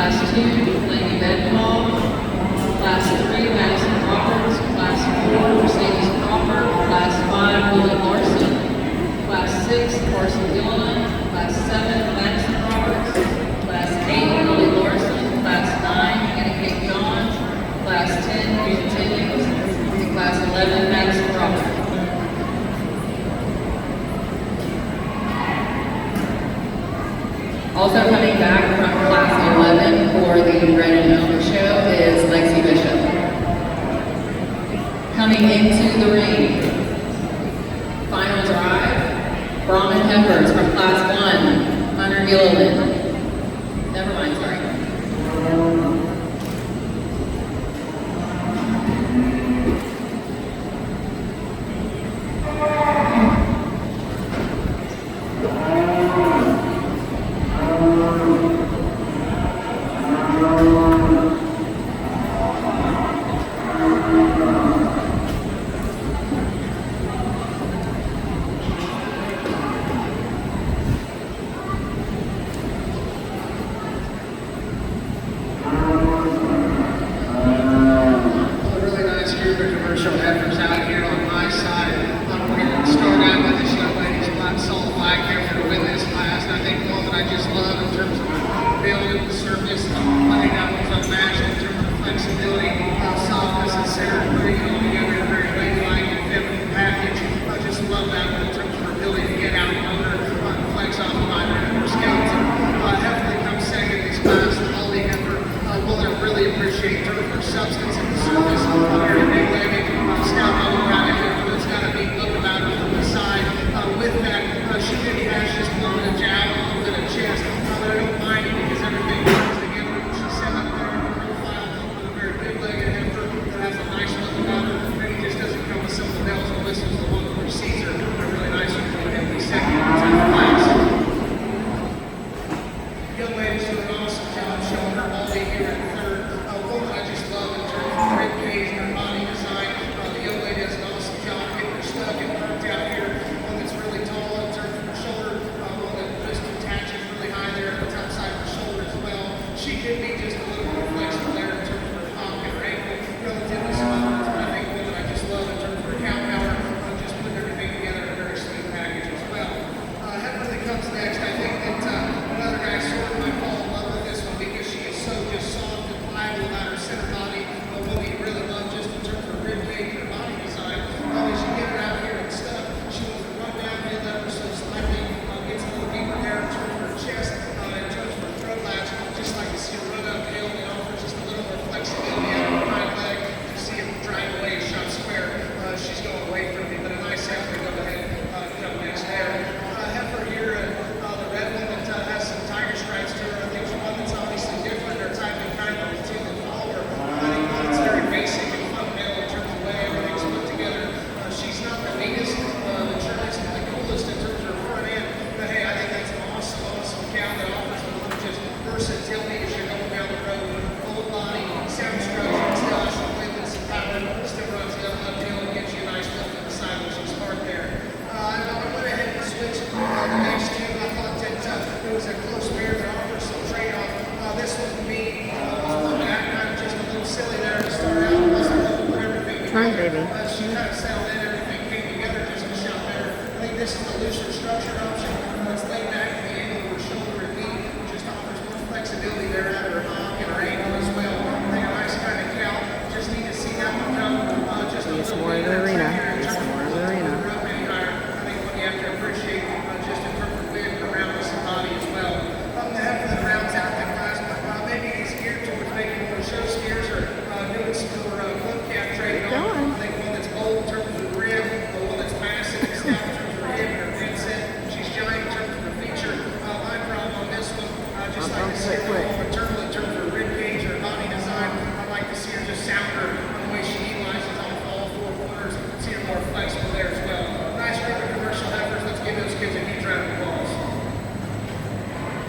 Class 2, Lady Bedfall. Class 3, Madison Roberts. Class 4, Mercedes Crawford. Class 5, Willie Larson. Class 6, Carson Gilliland. Class 7, Madison Roberts. Class 8, Willie Larson. Class 9, Anna Kate Johns. Class 10, Rita Timmons. And Class 11, Madison Roberts. Also coming back from Class 11 for the Red and Elmer show is Lexi Bishop. Coming into the ring, final drive, Brahma Heifers from Class 1, Hunter Gilliland. Never mind, sorry.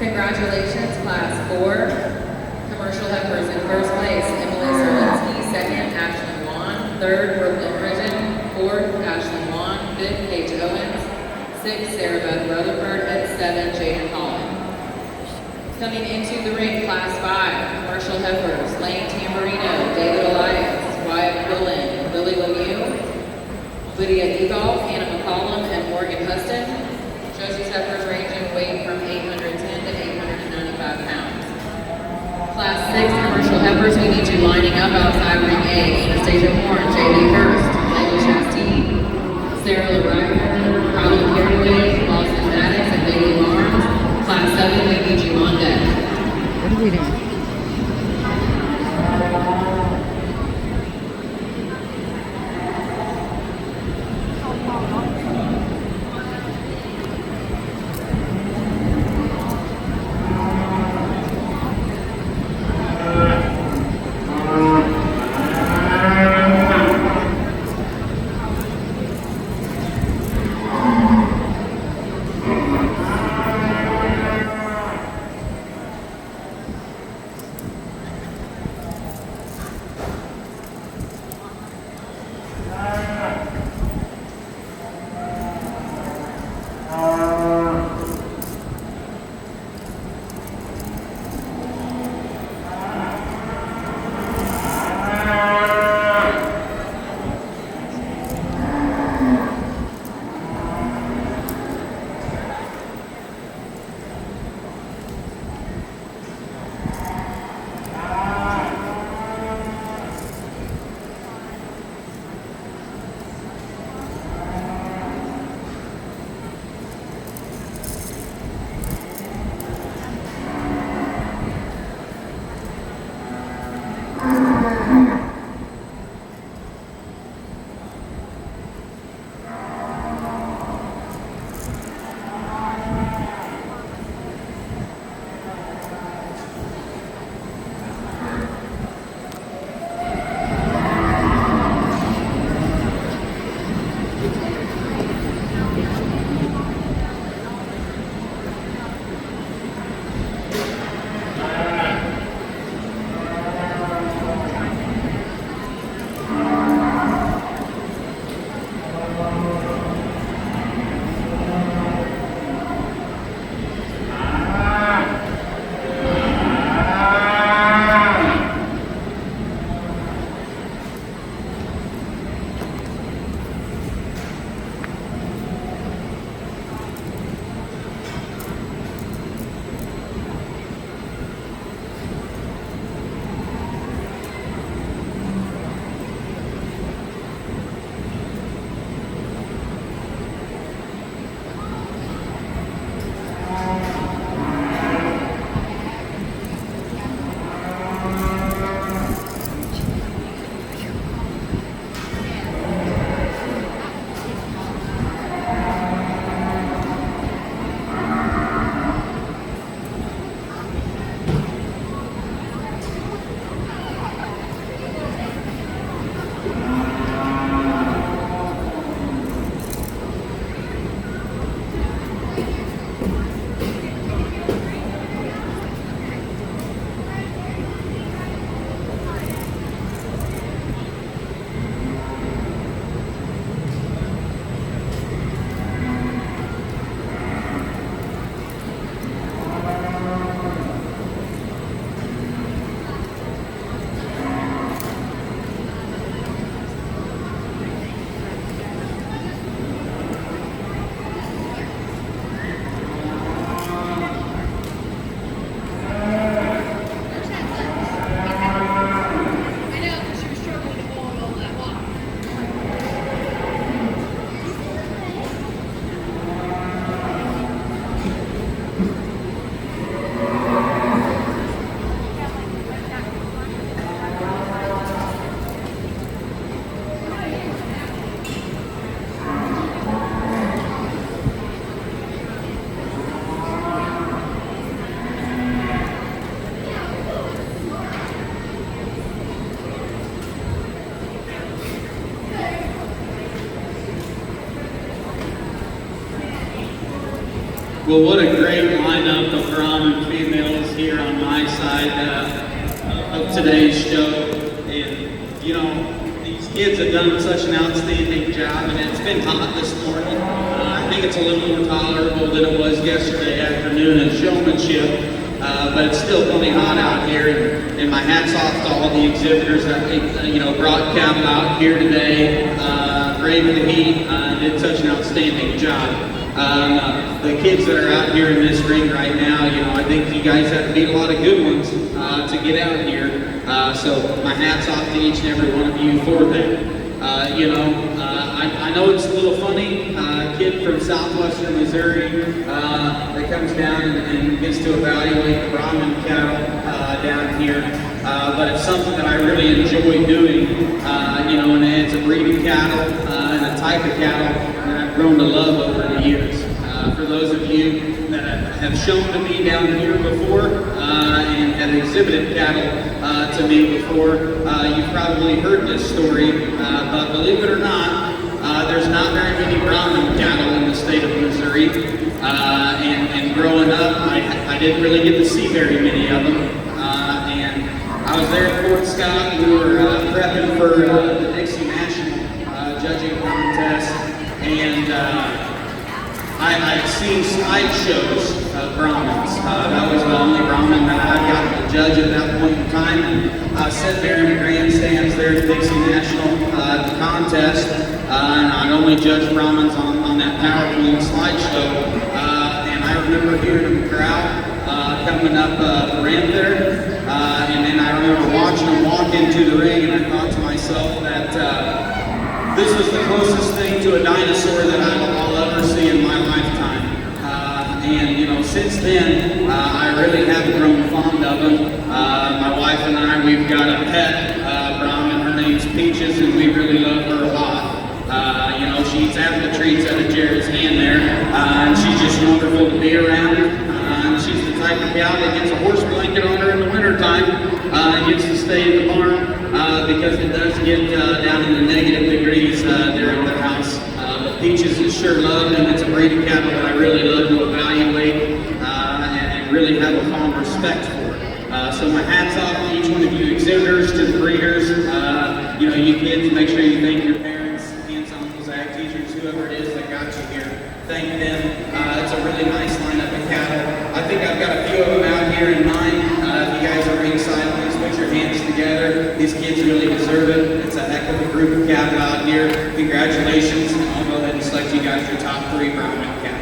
Congratulations, Class 4. Commercial Heifers in first place, Emily Serlinsky. Second, Ashlyn Wan. Third, Brooklyn Bridgen. Fourth, Ashlyn Wan. Fifth, Paige Owens. Sixth, Sarah Beth Rutherford. And 7, Jaden Holland. Coming into the ring, Class 5, Commercial Heifers, Lane Tamburino, David Elias, Wyatt Quillen, Lily Lemieux, Lydia Eagle, Hannah McCollum, and Morgan Huston. Josie's Heifers range in weight from 810 to 895 pounds. Class 6, Commercial Heifers, we need you lining up outside ring A. Anastasia Horn, J.D. Hurst, Layla Chastine, Sarah LaRiver, Riley Carraway, Lawson Maddox, and Bailey Barnes. Class 7, we need you on deck. What are we doing? Well, what a great lineup of Brahma females here on my side of today's show. And, you know, these kids have done such an outstanding job, and it's been hot this morning. I think it's a little more tolerable than it was yesterday afternoon in showmanship. but it's still plenty hot out here. And my hat's off to all the exhibitors that brought cattle out here today. Braved the heat, did such an outstanding job. The kids that are out here in this ring right now, I think you guys have to beat a lot of good ones to get out here. So my hat's off to each and every one of you for that. I know it's a little funny. A kid from southwestern Missouri that comes down and gets to evaluate the Brahma cattle down here. But it's something that I really enjoy doing, and it's a breed of cattle and a type of cattle that I've grown to love over the years. For those of you that have shown to me down here before and have exhibited cattle to me before, you've probably heard this story, but believe it or not, there's not very many Brahman cattle in the state of Missouri, and growing up, I didn't really get to see very many of them. And I was there at Fort Scott. We were prepping for the Dixie National judging contest, and I'd seen slideshows of Brahmins. That was the only Brahmin that I got to judge at that point in time. And I was sitting there in the grandstands there at Dixie National contest, and I'd only judged Brahmins on that PowerPoint slideshow. And I remember hearing the crowd coming up the ramp there, and then I remember watching them walk into the ring, and I thought to myself that this was the closest thing to a dinosaur that I'll ever see in my lifetime. And since then, I really have grown fond of them. My wife and I, we've got a pet Brahmin. Her name's Peaches, and we really love her a lot. She eats half the treats out of Jared's hand there, and she's just wonderful to be around. And she's the type of cow that gets a horse blanket on her in the wintertime and gets to stay in the barn because it does get down in the negative degrees there at the house. But Peaches is sure loved, and it's a breed of cattle that I really love to evaluate and really have a fond respect for. So my hat's off to each one of you exhibitors, to the breeders. You kids, make sure you thank your parents, aunts, uncles, ag teachers, whoever it is that got you here. Thank them. It's a really nice lineup of cattle. I think I've got a few of them out here in mind. If you guys are ringside, please put your hands together. These kids really deserve it. It's a heck of a group of cattle out here. Congratulations. I'll go ahead and select you guys your top 3 Brahman cattle.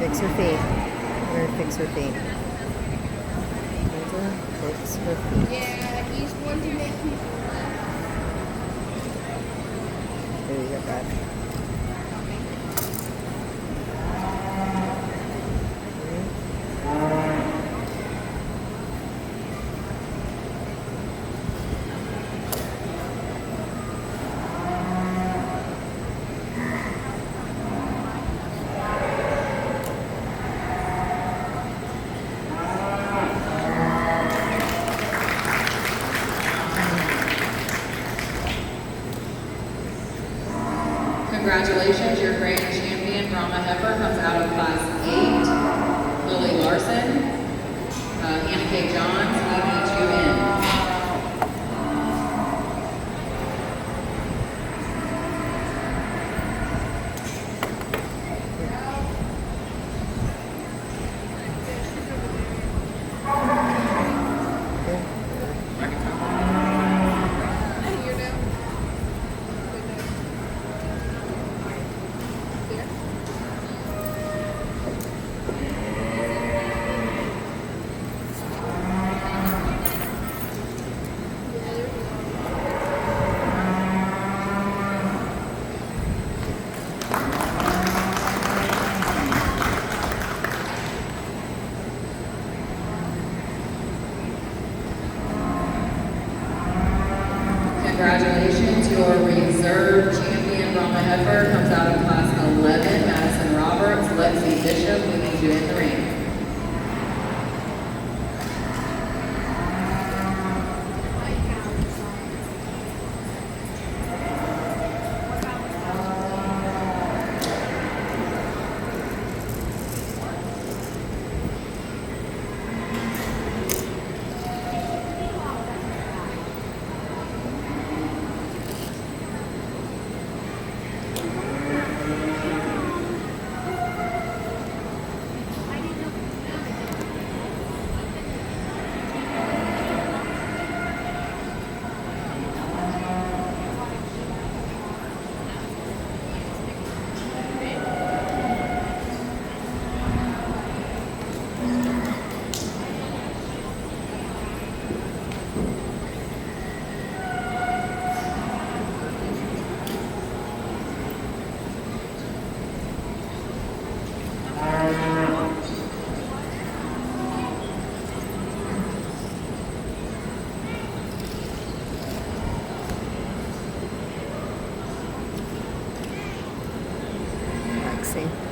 Fix her feet. Let her fix her feet. Hold her, fix her feet. Yeah, he's one to make me. There you go, bud. Congratulations, your grand champion, Brahma Heifer, comes out of Class 8. Lily Larson, Anna K. Johns, we need you in. Congratulations, your reserve champion, Brahma Heifer, comes out of Class 11, Madison Roberts, Lexi Bishop, we need you in the ring. relaxing.